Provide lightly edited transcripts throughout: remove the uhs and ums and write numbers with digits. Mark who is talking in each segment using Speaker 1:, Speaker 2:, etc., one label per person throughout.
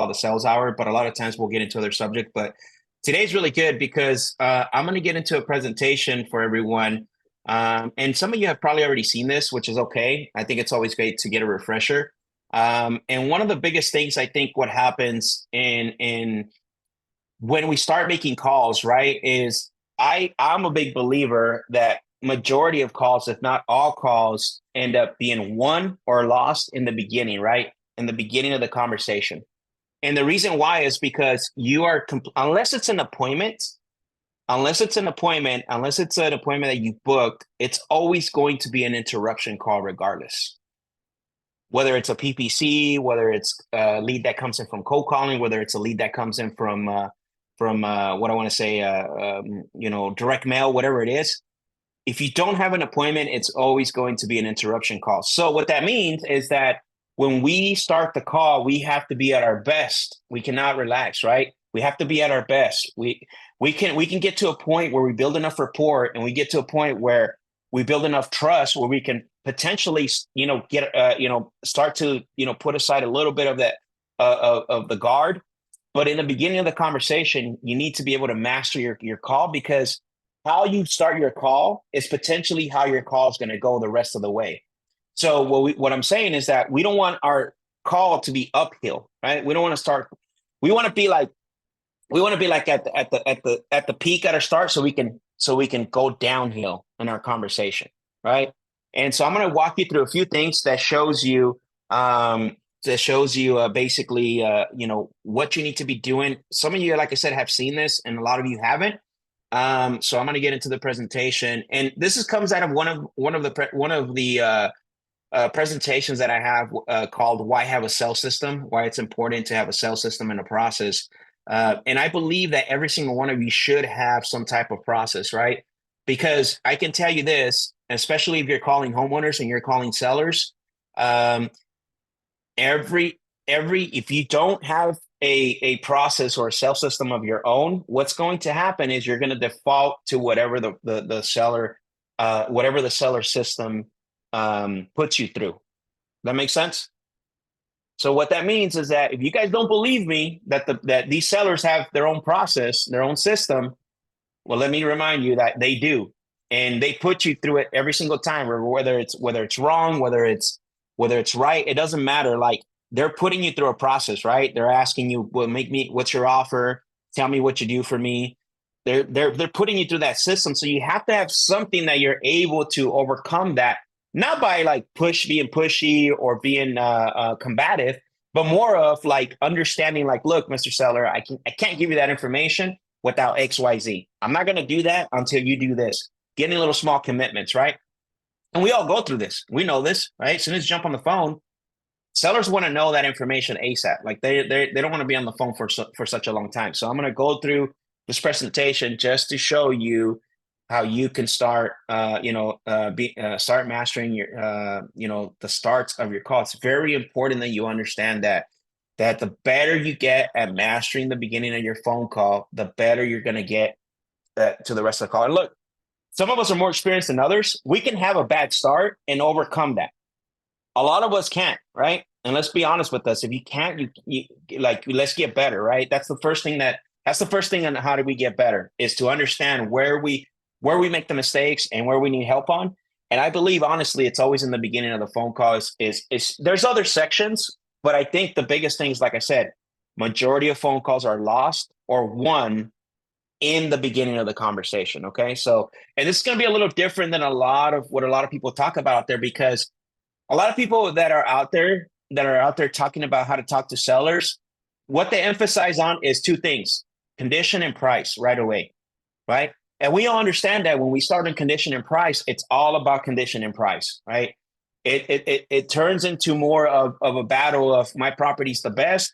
Speaker 1: the sales hour, but a lot of times we'll get into other subject. But today's really good because I'm going to get into a presentation for everyone. And some of you have probably already seen this, which is okay. I think it's always great to get a refresher. And one of the biggest things I think what happens in when we start making calls, right, is I'm a big believer that majority of calls, if not all calls, end up being won or lost in the beginning, right? In the beginning of the conversation. And the reason why is because you are, unless it's an appointment, unless it's an appointment that you booked, it's always going to be an interruption call regardless. Whether it's a PPC, whether it's a lead that comes in from cold calling, whether it's a lead that comes in from what I want to say, direct mail, whatever it is. If you don't have an appointment, it's always going to be an interruption call. So what that means is that when we start the call, we have to be at our best. We cannot relax, right? We have to be at our best. We can get to a point where we build enough rapport, and we get to a point where we build enough trust where we can potentially, start to, put aside a little bit of that of the guard. But in the beginning of the conversation, you need to be able to master your call, because how you start your call is potentially how your call is going to go the rest of the way. So what I'm saying is that we don't want our call to be uphill, right? We don't want to start. We want to be like at the peak at our start, so we can go downhill in our conversation, right? And so I'm going to walk you through a few things that shows you basically what you need to be doing. Some of you, like I said, have seen this, and a lot of you haven't. So I'm going to get into the presentation, and this comes out of one of the presentations that I have called "Why Have a Sales System?" Why it's important to have a sales system and a process. And I believe that every single one of you should have some type of process, right? Because I can tell you this, especially if you're calling homeowners and you're calling sellers, if you don't have a process or a sales system of your own, what's going to happen is you're going to default to whatever the seller system puts you through. That makes sense? So what that means is that if you guys don't believe me that these sellers have their own process, their own system, well, let me remind you that they do, and they put you through it every single time. Whether it's wrong, whether it's right, it doesn't matter. Like, they're putting you through a process, right? They're asking you, "Well, what's your offer? Tell me what you do for me." They're putting you through that system, so you have to have something that you're able to overcome that. Not by like being pushy or being combative, but more of like understanding, like, look, Mr. Seller, I can't give you that information without XYZ. I'm not going to do that until you do this. Getting little small commitments, right? And we all go through this. We know this, right? As soon as you jump on the phone, sellers want to know that information ASAP. Like they don't want to be on the phone for such a long time. So I'm going to go through this presentation just to show you how you can start, start mastering your, the starts of your call. It's very important that you understand that the better you get at mastering the beginning of your phone call, the better you're going to get to the rest of the call. And look, some of us are more experienced than others. We can have a bad start and overcome that. A lot of us can't, right? And let's be honest with us. If you can't, let's get better, right? That's the first thing on how do we get better, is to understand where we make the mistakes and where we need help on. And I believe, honestly, it's always in the beginning of the phone call. Is there's other sections, but I think the biggest things, like I said, majority of phone calls are lost or won in the beginning of the conversation. Okay. So, and this is going to be a little different than a lot of what a lot of people talk about out there, because a lot of people that are out there talking about how to talk to sellers, what they emphasize on is two things: condition and price right away. Right. And we all understand that when we start in condition and price, it's all about condition and price, right? It turns into more of a battle of, my property's the best.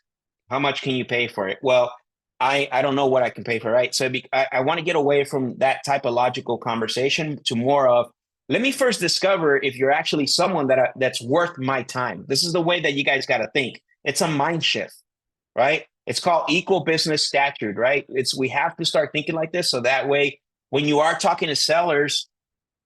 Speaker 1: How much can you pay for it? Well, I don't know what I can pay for, right? So I want to get away from that type of logical conversation to more of, let me first discover if you're actually someone that's worth my time. This is the way that you guys got to think. It's a mind shift, right? It's called equal business stature, right? We have to start thinking like this, so that way, when you are talking to sellers,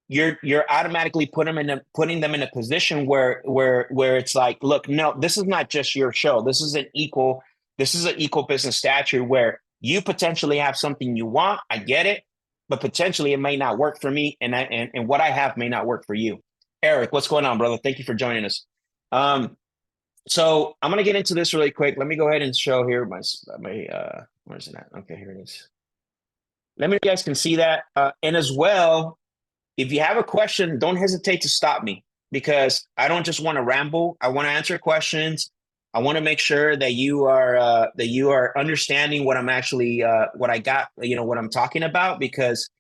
Speaker 1: you're automatically putting them in a position where it's like, look, no, this is not just your show. This is an equal This is an equal business stature where you potentially have something you want. I get it, but potentially it may not work for me, and what I have may not work for you. Eric, what's going on, brother? Thank you for joining us. So I'm gonna get into this really quick. Let me go ahead and show here my where's it at? Okay, here it is. Let me know if you guys can see that. And as well, if you have a question, don't hesitate to stop me, because I don't just want to ramble. I want to answer questions. I want to make sure that you are understanding what I'm actually what I got, what I'm talking about, because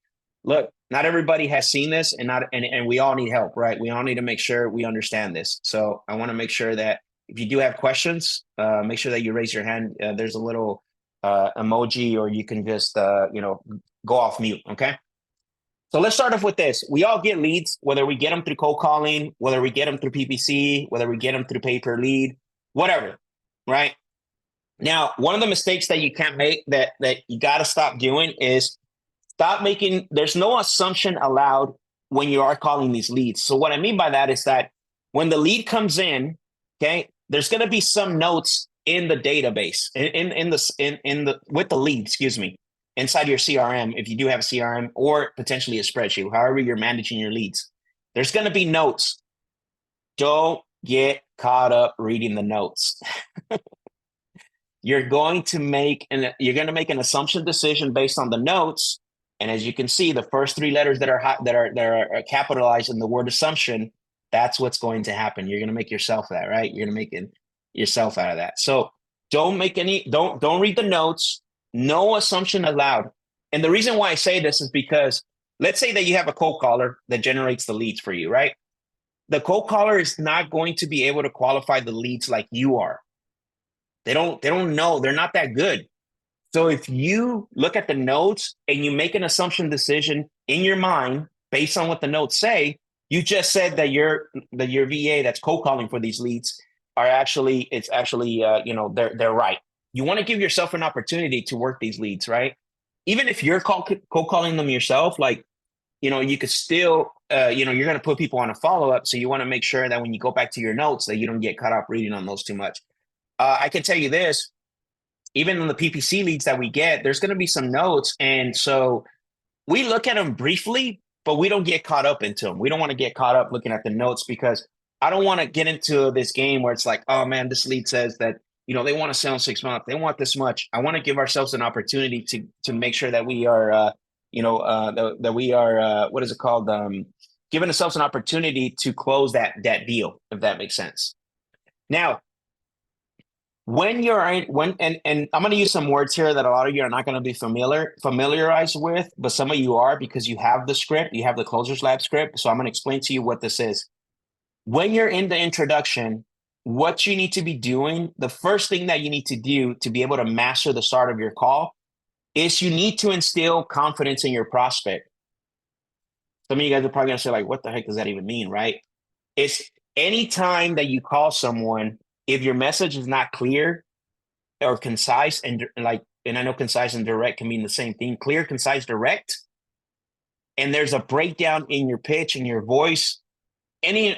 Speaker 1: look, not everybody has seen this, and we all need help, right? We all need to make sure we understand this. So I want to make sure that if you do have questions, make sure that you raise your hand. There's a little emoji, or you can just go off mute. Okay. So let's start off with this. We all get leads, whether we get them through cold calling, whether we get them through PPC, whether we get them through pay per lead, whatever, right? Now, one of the mistakes that you can't make, that you got to stop doing, is stop making, there's no assumption allowed when you are calling these leads. So what I mean by that is that when the lead comes in, okay, there's going to be some notes in the database, with the lead, excuse me, inside your CRM, if you do have a CRM, or potentially a spreadsheet, however you're managing your leads. There's going to be notes. Don't get caught up reading the notes. You're going to make an assumption decision based on the notes. And as you can see, the first three letters that are capitalized in the word assumption, that's what's going to happen. You're going to make yourself that, right? You're going to make yourself out of that. So don't read the notes. No assumption allowed. And the reason why I say this is because let's say that you have a cold caller that generates the leads for you, right? The cold caller is not going to be able to qualify the leads like you are. They don't know. They're not that good. So if you look at the notes and you make an assumption decision in your mind based on what the notes say, you just said that your VA that's cold calling for these leads they're right. You want to give yourself an opportunity to work these leads, right? Even if you're cold calling them yourself, you could still, you're going to put people on a follow-up. So you want to make sure that when you go back to your notes that you don't get caught up reading on those too much. I can tell you this, even in the PPC leads that we get, there's going to be some notes. And so we look at them briefly, but we don't get caught up into them. We don't want to get caught up looking at the notes, because I don't want to get into this game where it's like, oh man, this lead says that, they want to sell in 6 months. They want this much. I want to give ourselves an opportunity to make sure that we are, that we are, what is it called? Giving ourselves an opportunity to close that deal, if that makes sense. Now, and I'm going to use some words here that a lot of you are not going to be familiarized with, but some of you are, because you have the script, you have the Closers Lab script. So I'm going to explain to you what this is. When you're in the introduction, what you need to be doing, the first thing that you need to do to be able to master the start of your call is you need to instill confidence in your prospect. Some of you guys are probably going to say, like, what the heck does that even mean, right? It's any time that you call someone, if your message is not clear or concise, and I know concise and direct can mean the same thing, clear, concise, direct, and there's a breakdown in your pitch, in your voice, in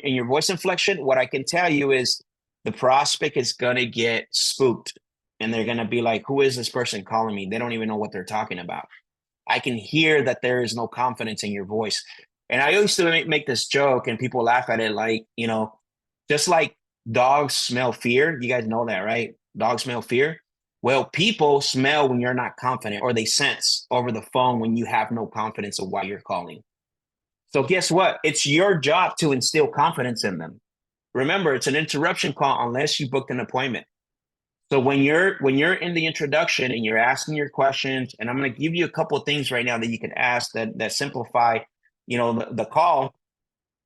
Speaker 1: your voice inflection, what I can tell you is the prospect is going to get spooked, and they're going to be like, who is this person calling me? They don't even know what they're talking about. I can hear that there is no confidence in your voice. And I used to make this joke, and people laugh at it, like, just like dogs smell fear. You guys know that, right? Dogs smell fear. Well, people smell when you're not confident, or they sense over the phone when you have no confidence of why you're calling. So guess what? It's your job to instill confidence in them. Remember, it's an interruption call unless you booked an appointment. So when you're in the introduction and you're asking your questions, and I'm going to give you a couple of things right now that you can ask that simplify, the call,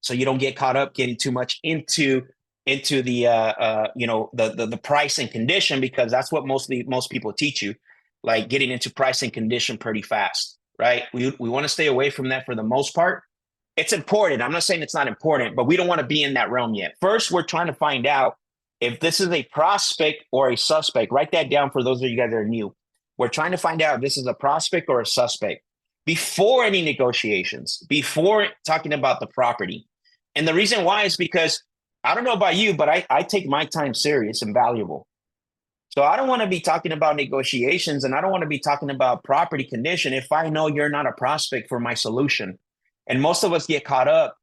Speaker 1: so you don't get caught up getting too much into the price and condition, because that's what most people teach you, like getting into price and condition pretty fast, right? We want to stay away from that for the most part. It's important. I'm not saying it's not important, but we don't want to be in that realm yet. First, we're trying to find out if this is a prospect or a suspect. Write that down for those of you guys that are new. We're trying to find out if this is a prospect or a suspect before any negotiations, before talking about the property. And the reason why is because, I don't know about you, but I take my time serious and valuable. So I don't want to be talking about negotiations, and I don't want to be talking about property condition if I know you're not a prospect for my solution. And most of us get caught up,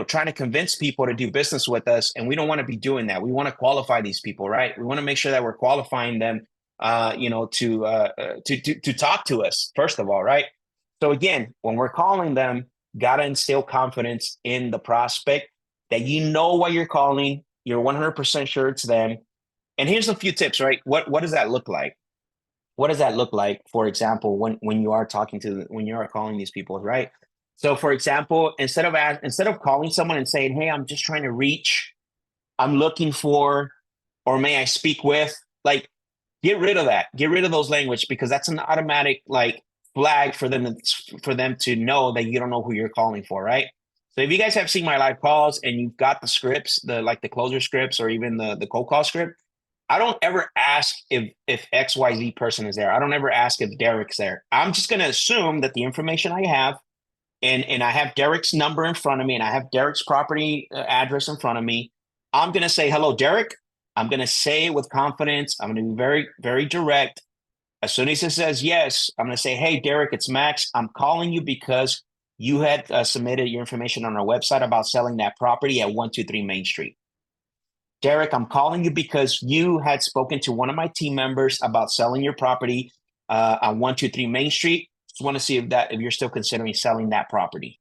Speaker 1: trying to convince people to do business with us, and we don't want to be doing that. We want to qualify these people, right? We want to make sure that we're qualifying them, to talk to us first of all, right? So again, when we're calling them, gotta instill confidence in the prospect that you know why you're calling. You're 100% sure it's them. And here's a few tips, right? What does that look like? What does that look like, for example, when you are when you are calling these people, right? So for example, instead of calling someone and saying, hey, I'm just trying to reach, I'm looking for, or may I speak with, like, get rid of that. Get rid of those language, because that's an automatic like flag for them to know that you don't know who you're calling for, right? So if you guys have seen my live calls and you've got the scripts, the closer scripts, or even the cold call script, I don't ever ask if XYZ person is there. I don't ever ask if Derek's there. I'm just going to assume that the information I have, and I have Derek's number in front of me, and I have Derek's property address in front of me. I'm going to say, hello, Derek. I'm going to say it with confidence. I'm going to be very, very direct. As soon as it says yes, I'm going to say, hey, Derek, it's Max. I'm calling you because you had submitted your information on our website about selling that property at 123 Main Street. Derek, I'm calling you because you had spoken to one of my team members about selling your property on 123 Main Street. Just want to see if you're still considering selling that property.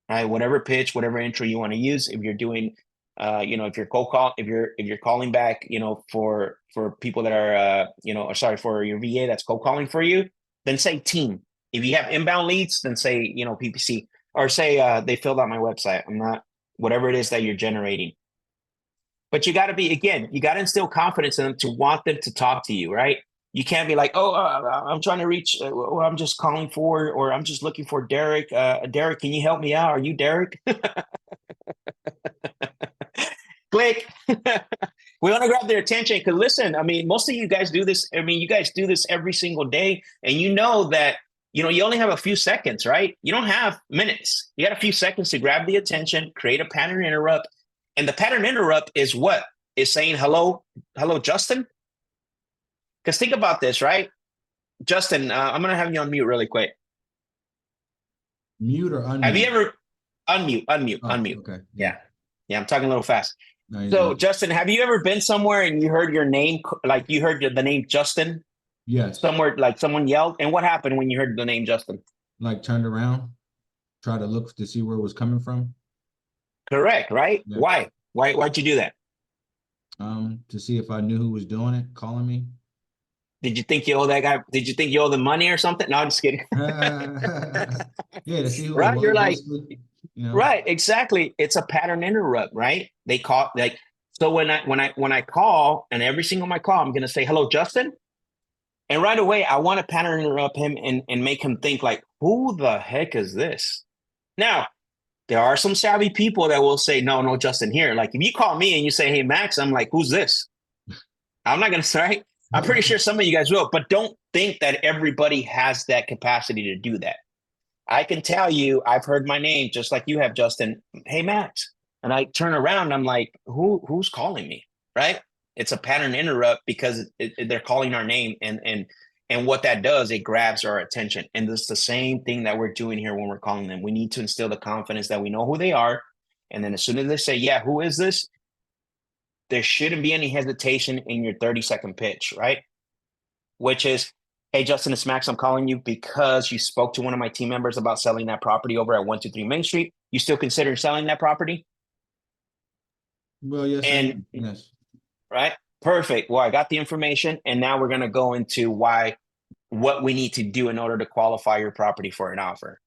Speaker 1: All right, whatever pitch, whatever intro you want to use. If you're doing, if you're cold call, if you're calling back, for people that are, or sorry, for your VA that's cold calling for you, then say team. If you have inbound leads, then say, PPC, or say they filled out my website. I'm not, whatever it is that you're generating. But you got to instill confidence in them to want them to talk to you, right? You can't be like, oh, I'm trying to reach, or I'm just calling for, or I'm just looking for Derek. Derek, can you help me out? Are you Derek? Click. We want to grab their attention because listen, I mean, most of you guys do this. I mean, you guys do this every single day, and you know that, you only have a few seconds, right? You don't have minutes. You got a few seconds to grab the attention, create a pattern interrupt. And the pattern interrupt is what? Is saying, hello, Justin? Because think about this, right? Justin, I'm going to have you on mute really quick.
Speaker 2: Mute or unmute?
Speaker 1: Have you ever unmute?
Speaker 2: Okay.
Speaker 1: Yeah, I'm talking a little fast.
Speaker 2: No,
Speaker 1: So, Justin, have you ever been somewhere and you heard your name, like you heard the name Justin?
Speaker 2: Yes.
Speaker 1: Somewhere, like someone yelled. And what happened when you heard the name Justin?
Speaker 2: Like turned around, try to look to see where it was coming from.
Speaker 1: Correct, right?
Speaker 2: Yeah.
Speaker 1: Why? Why'd you do that?
Speaker 2: To see if I knew who was doing it, calling me.
Speaker 1: Did you think you owe that guy? Did you think you owe the money or something? No, I'm just kidding.
Speaker 2: Yeah, to see who
Speaker 1: right?
Speaker 2: it was.
Speaker 1: You're like,
Speaker 2: you know.
Speaker 1: Right, exactly. It's a pattern interrupt, right? They call like so when I call, and every single my call, I'm gonna say, hello, Justin. And right away, I want to pattern interrupt him and make him think like, who the heck is this? Now, there are some savvy people that will say, no, Justin here. Like if you call me and you say, hey, Max, I'm like, who's this? I'm not going to say, I'm pretty sure some of you guys will, but don't think that everybody has that capacity to do that. I can tell you, I've heard my name just like you have, Justin. Hey, Max. And I turn around and I'm like, who's calling me? Right? It's a pattern interrupt because they're calling our name. And what that does, it grabs our attention. And it's the same thing that we're doing here when we're calling them. We need to instill the confidence that we know who they are. And then as soon as they say, yeah, who is this? There shouldn't be any hesitation in your 30-second pitch, right? Which is, hey, Justin, it's Max. I'm calling you because you spoke to one of my team members about selling that property over at 123 Main Street. You still consider selling that property?
Speaker 2: Well, yes.
Speaker 1: And
Speaker 2: yes.
Speaker 1: Right? Perfect. Well, I got the information. And now we're going to go into what we need to do in order to qualify your property for an offer.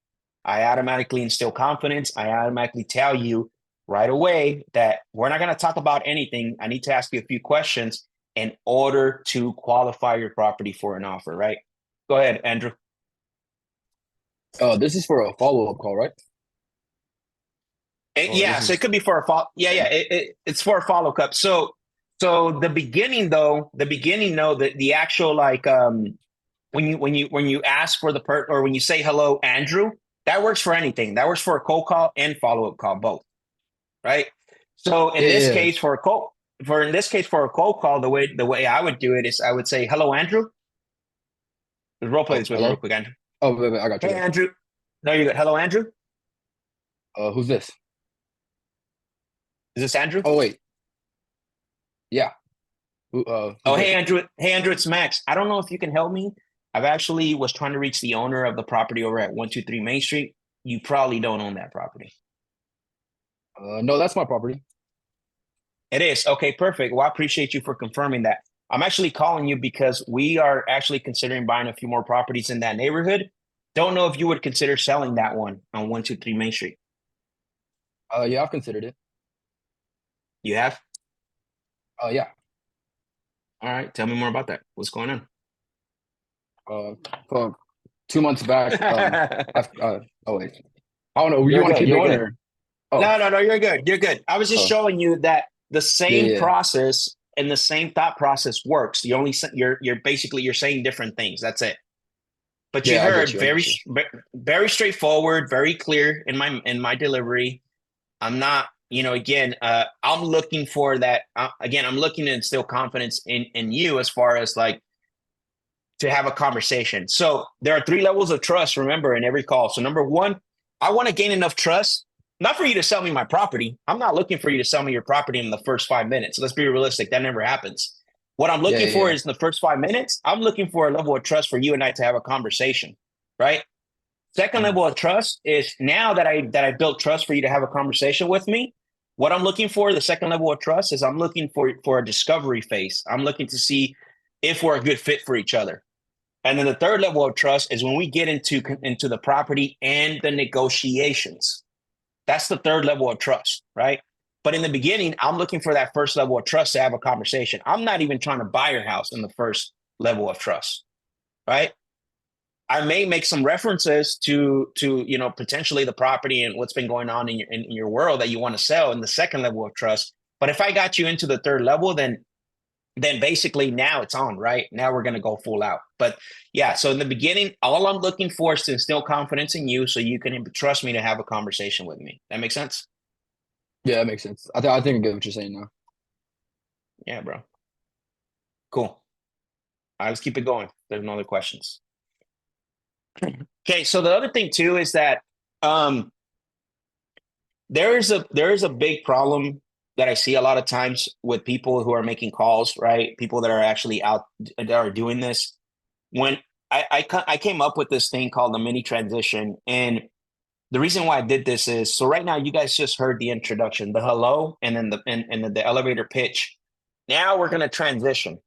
Speaker 1: I automatically instill confidence. I automatically tell you right away that we're not going to talk about anything. I need to ask you a few questions in order to qualify your property for an offer, right? Go ahead, Andrew.
Speaker 3: This is for a follow-up call, right?
Speaker 1: So it could be for a follow. Yeah. It's for a follow-up. So the beginning, the actual like when you ask for or when you say hello, Andrew, that works for anything. That works for a cold call and follow-up call, both, right? So in this case, for a cold, for in this case, for a cold call, the way I would do it is I would say, "Hello, Andrew." Just role play
Speaker 3: Oh,
Speaker 1: this with me real
Speaker 3: hello?
Speaker 1: quick, Andrew.
Speaker 3: Oh, wait, I got you.
Speaker 1: Hey, Andrew. No, you're good. Hello, Andrew.
Speaker 3: Who's this?
Speaker 1: Is this Andrew?
Speaker 3: Oh, wait. Yeah.
Speaker 1: Oh,
Speaker 3: Who's
Speaker 1: hey,
Speaker 3: this?
Speaker 1: Andrew. Hey, Andrew. It's Max. I don't know if you can help me. I've actually was trying to reach the owner of the property over at 123 Main Street. You probably don't own that property.
Speaker 3: No, that's my property.
Speaker 1: It is. Okay, perfect. Well, I appreciate you for confirming that. I'm actually calling you because we are actually considering buying a few more properties in that neighborhood. Don't know if you would consider selling that one on 123 Main Street.
Speaker 3: Yeah, I've considered it.
Speaker 1: You have?
Speaker 3: Yeah.
Speaker 1: All right. Tell me more about that. What's going on?
Speaker 3: So 2 months back, oh wait. I don't know. You
Speaker 1: You're
Speaker 3: want to
Speaker 1: good.
Speaker 3: keep
Speaker 1: You're
Speaker 3: going
Speaker 1: good.
Speaker 3: or? Oh,
Speaker 1: No. You're good. You're good. I was just
Speaker 3: oh,
Speaker 1: showing you that the
Speaker 3: yeah,
Speaker 1: same
Speaker 3: yeah,
Speaker 1: process and the same thought process works. The only you're basically you're saying different things. That's it. But you
Speaker 3: yeah. I get
Speaker 1: heard
Speaker 3: you. I get you.
Speaker 1: very straightforward, very clear in my delivery. I'm not, again, I'm looking for that. Again, I'm looking to instill confidence in you as far as like to have a conversation. So there are 3 levels of trust, remember, in every call. So number one, I want to gain enough trust, not for you to sell me my property. I'm not looking for you to sell me your property in the first 5 minutes. Let's be realistic. That never happens. What I'm
Speaker 3: Yeah,
Speaker 1: looking
Speaker 3: yeah,
Speaker 1: for
Speaker 3: yeah.
Speaker 1: is in the first 5 minutes, I'm looking for a level of trust for you and I to have a conversation, right? Second
Speaker 3: Mhm.
Speaker 1: level of trust is now that I built trust for you to have a conversation with me. What I'm looking for, the second level of trust, is I'm looking for a discovery phase. I'm looking to see if we're a good fit for each other. And then the third level of trust is when we get into the property and the negotiations. That's the third level of trust, right? But in the beginning, I'm looking for that first level of trust to have a conversation. I'm not even trying to buy your house in the first level of trust, right? I may make some references to potentially the property and what's been going on in your world that you want to sell in the second level of trust. But if I got you into the third level, then basically now it's on, right? Now we're going to go full out. But yeah, so in the beginning, all I'm looking for is to instill confidence in you so you can trust me to have a conversation with me. That makes sense?
Speaker 3: Yeah, that makes sense. I think I get what you're saying now.
Speaker 1: Yeah, bro. Cool. All right, let's keep it going. There's no other questions. Okay, so the other thing too is that um, there is a big problem that I see a lot of times with people who are making calls, right? People that are actually out that are doing this. When I came up with this thing called the mini transition, and the reason why I did this is so right now you guys just heard the introduction, the hello, and then the elevator pitch. Now we're gonna transition,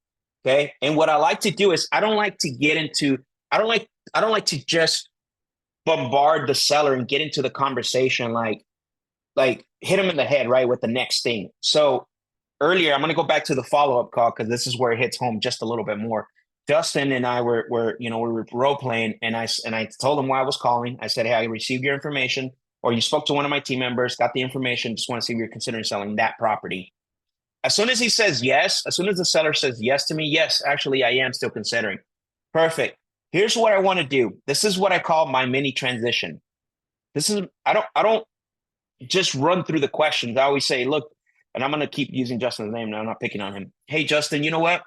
Speaker 1: okay? And what I like to do is I don't like to get into I don't like to just bombard the seller and get into the conversation like hit them in the head right with the next thing. So earlier, I'm going to go back to the follow up call because this is where it hits home just a little bit more. Justin and I we were role playing, and I told him why I was calling. I said, "Hey, I received your information, or you spoke to one of my team members, got the information. Just want to see if you're considering selling that property." As soon as he says yes, as soon as the seller says yes to me, yes, actually, I am still considering. Perfect. Here's what I want to do. This is what I call my mini transition. This is I don't just run through the questions. I always say, look, and I'm going to keep using Justin's name now. I'm not picking on him. Hey, Justin, you know what?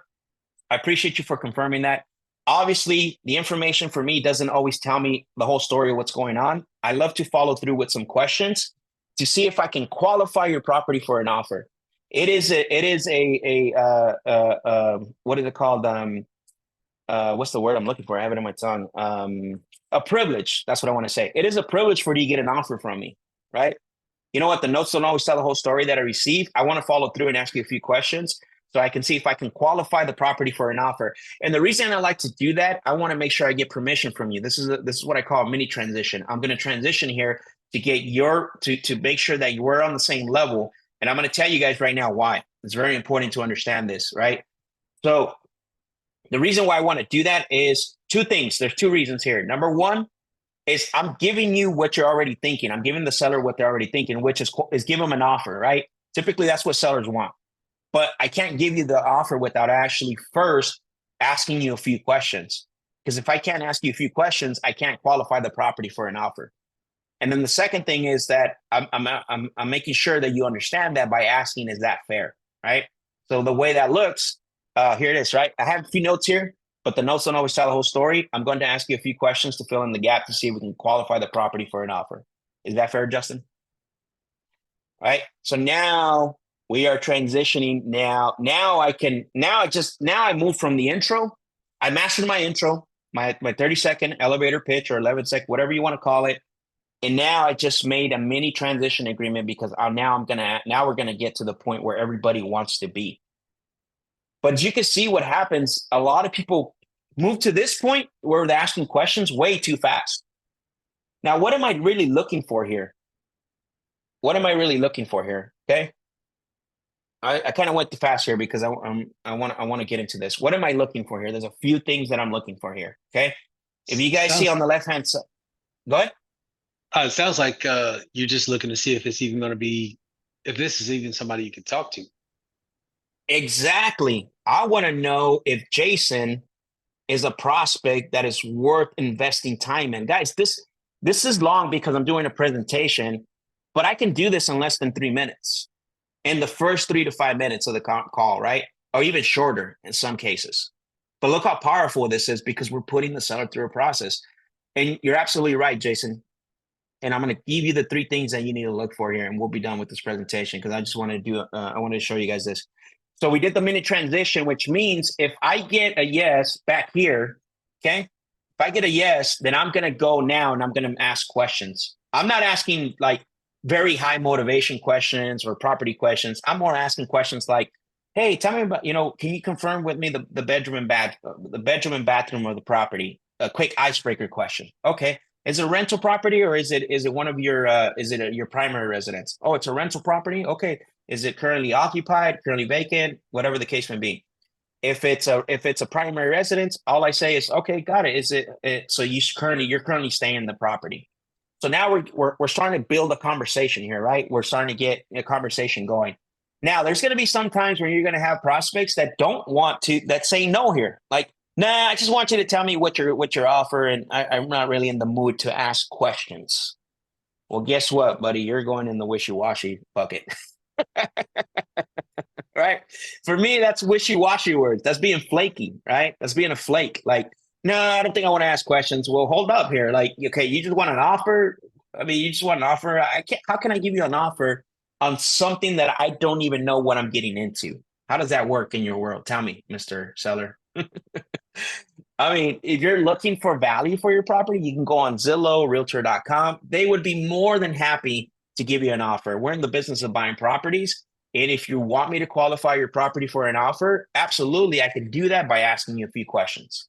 Speaker 1: I appreciate you for confirming that. Obviously, the information for me doesn't always tell me the whole story of what's going on. I love to follow through with some questions to see if I can qualify your property for an offer. What is it called? What's the word I'm looking for? I have it in my tongue. A privilege. That's what I want to say. It is a privilege for you to get an offer from me, right? You know what? The notes don't always tell the whole story that I receive. I want to follow through and ask you a few questions so I can see if I can qualify the property for an offer. And the reason I like to do that, I want to make sure I get permission from you. This is what I call a mini transition. I'm going to transition here to get to make sure that we're on the same level. And I'm going to tell you guys right now why. It's very important to understand this, right? So the reason why I want to do that is two things. There's two reasons here. Number one, is I'm giving you what you're already thinking. I'm giving the seller what they're already thinking, which is give them an offer, right? Typically, that's what sellers want. But I can't give you the offer without actually first asking you a few questions. Because if I can't ask you a few questions, I can't qualify the property for an offer. And then the second thing is that I'm making sure that you understand that by asking, is that fair, right? So the way that looks, here it is, right? I have a few notes here, but the notes don't always tell the whole story. I'm going to ask you a few questions to fill in the gap to see if we can qualify the property for an offer. Is that fair, Justin? All right. So now we are transitioning. Now I move from the intro. I mastered my intro, my 30-second elevator pitch or 11-second, whatever you want to call it. And now I just made a mini transition agreement because now we're gonna get to the point where everybody wants to be. But as you can see what happens, a lot of people move to this point where they're asking questions way too fast. Now, what am I really looking for here? What am I really looking for here? Okay. I kind of went too fast here because I want to get into this. What am I looking for here? There's a few things that I'm looking for here. Okay. If you guys see on the left-hand side, go ahead.
Speaker 4: It sounds like you're just looking to see if it's even going to be, if this is even somebody you can talk to.
Speaker 1: Exactly. I want to know if Jason is a prospect that is worth investing time in. Guys, this is long because I'm doing a presentation, but I can do this in less than 3 minutes in the first 3 to 5 minutes of the call, right? Or even shorter in some cases. But look how powerful this is because we're putting the seller through a process. And you're absolutely right, Jason. And I'm going to give you the 3 things that you need to look for here, and we'll be done with this presentation because I just want to do. I want to show you guys this. So we did the mini transition, which means if I get a yes back here, okay, if I get a yes, then I'm going to go now and I'm going to ask questions. I'm not asking like very high motivation questions or property questions. I'm more asking questions like, hey, tell me about, can you confirm with me the bedroom and bathroom of the property? A quick icebreaker question. Okay. Is it a rental property or is it one of your your primary residence? Oh, it's a rental property. Okay. Is it currently occupied, currently vacant, whatever the case may be? If it's a primary residence, all I say is, okay, got it. Is it so you're currently staying in the property? So now we're starting to build a conversation here, right? We're starting to get a conversation going. Now there's going to be some times where you're going to have prospects that that say no here, like, nah, I just want you to tell me what your offer, and I'm not really in the mood to ask questions. Well, guess what, buddy? You're going in the wishy-washy bucket. Right? For me, that's wishy-washy words. That's being flaky, right? That's being a flake. Like, no, I don't think I want to ask questions. Well, hold up here. Like, okay, you just want an offer? I mean, you just want an offer? How can I give you an offer on something that I don't even know what I'm getting into? How does that work in your world? Tell me, Mr. Seller. I mean, if you're looking for value for your property, you can go on Zillow, Realtor.com. They would be more than happy to give you an offer. We're in the business of buying properties. And if you want me to qualify your property for an offer, absolutely, I can do that by asking you a few questions.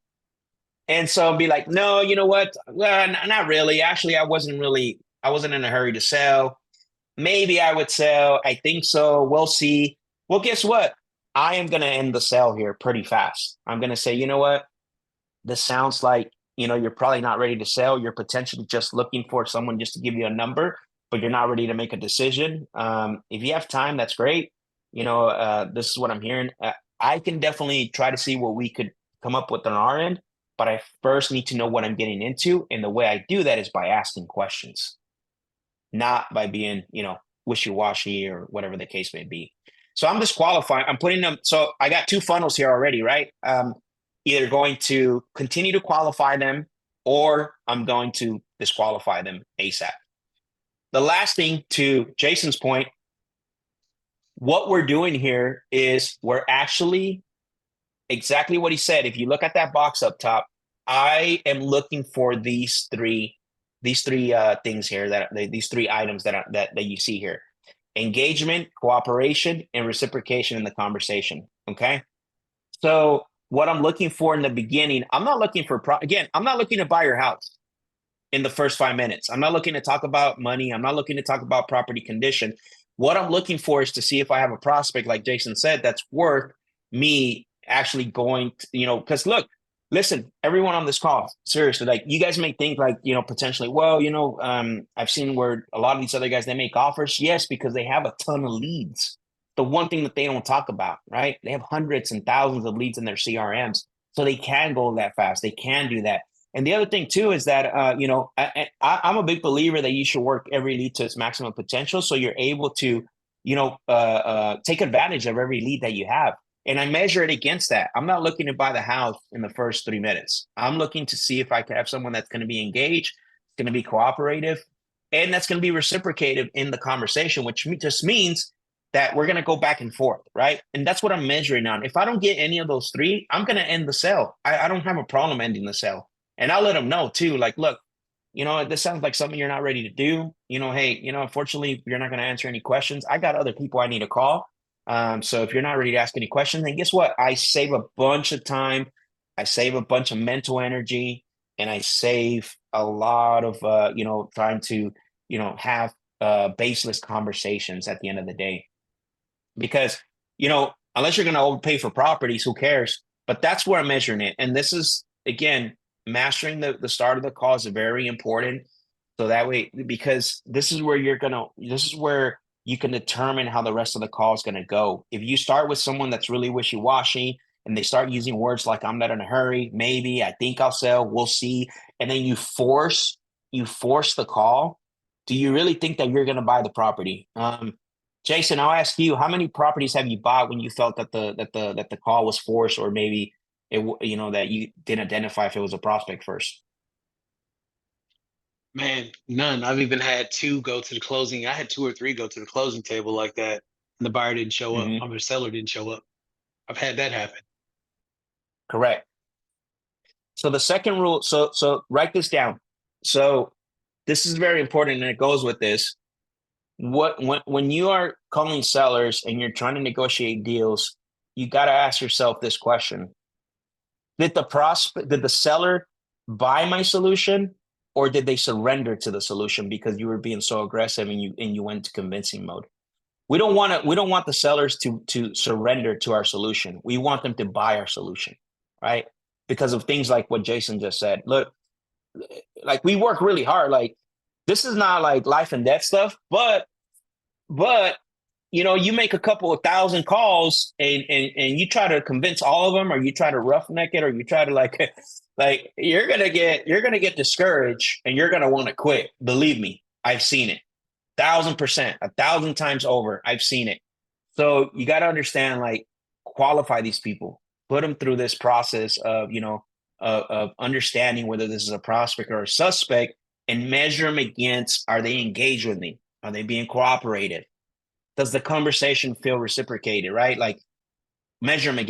Speaker 1: And so be like, no, you know what? Well, not really. Actually, I wasn't in a hurry to sell. Maybe I would sell. I think so. We'll see. Well, guess what? I am going to end the sale here pretty fast. I'm going to say, you know what? This sounds like, you're probably not ready to sell. You're potentially just looking for someone just to give you a number, but you're not ready to make a decision. If you have time, that's great. This is what I'm hearing. I can definitely try to see what we could come up with on our end, but I first need to know what I'm getting into. And the way I do that is by asking questions, not by being, wishy-washy or whatever the case may be. So I'm disqualifying. I'm putting them. So I got 2 funnels here already, right? Either going to continue to qualify them or I'm going to disqualify them ASAP. The last thing, to Jason's point, what we're doing here is we're actually exactly what he said. If you look at that box up top, I am looking for these three things here, these 3 items that you see here: engagement, cooperation, and reciprocation in the conversation. Okay. So what I'm looking for in the beginning, I'm not looking for, I'm not looking to buy your house in the first 5 minutes. I'm not looking to talk about money. I'm not looking to talk about property condition. What I'm looking for is to see if I have a prospect, like Jason said, that's worth me actually going to, because listen, everyone on this call, seriously, like, you guys may think like, potentially, well, I've seen where a lot of these other guys, they make offers. Yes, because they have a ton of leads. The one thing that they don't talk about, right? They have hundreds and thousands of leads in their CRMs. So they can go that fast. They can do that. And the other thing too is that, I'm a big believer that you should work every lead to its maximum potential. So you're able to take advantage of every lead that you have. And I measure it against that. I'm not looking to buy the house in the first 3 minutes. I'm looking to see if I can have someone that's going to be engaged, going to be cooperative, and that's going to be reciprocated in the conversation, which just means that we're going to go back and forth, right? And that's what I'm measuring on. If I don't get any of those three, I'm going to end the sale. I don't have a problem ending the sale. And I'll let them know too, like, look, this sounds like something you're not ready to do. Hey, unfortunately, you're not going to answer any questions. I got other people I need to call. So if you're not ready to ask any questions, then guess what? I save a bunch of time. I save a bunch of mental energy, and I save a lot of, trying to, have baseless conversations at the end of the day. Because, unless you're going to overpay for properties, who cares? But that's where I'm measuring it. And this is, again, mastering the start of the call is very important. So that way, because this is where you can determine how the rest of the call is going to go. If you start with someone that's really wishy-washy and they start using words like, I'm not in a hurry, maybe, I think I'll sell, we'll see. And then you force the call. Do you really think that you're going to buy the property? Jason, I'll ask you, how many properties have you bought when you felt that the call was forced, or maybe that you didn't identify if it was a prospect first?
Speaker 4: Man, none. I've even had 2 go to the closing. I had 2 or 3 go to the closing table like that, and the buyer didn't show up.
Speaker 1: Mhm.
Speaker 4: Or the seller didn't show up. I've had that happen.
Speaker 1: Correct. So the second rule, so write this down. So this is very important, and it goes with this. When you are calling sellers and you're trying to negotiate deals, you got to ask yourself this question: Did the seller buy my solution, or did they surrender to the solution because you were being so aggressive and you went to convincing mode? We don't want the sellers to surrender to our solution. We want them to buy our solution, right? Because of things like what Jason just said. Look, like, we work really hard. Like, this is not like life and death stuff, but you make a couple of thousand calls and you try to convince all of them, or you try to roughneck it, or you try to like you're gonna get discouraged and you're gonna want to quit. Believe me, I've seen it 1,000%, 1,000 times over. I've seen it. So you got to understand, like, qualify these people, put them through this process of of understanding whether this is a prospect or a suspect, and measure them against, are they engaged with me? Are they being cooperative? Does the conversation feel reciprocated, right? Like, measure them against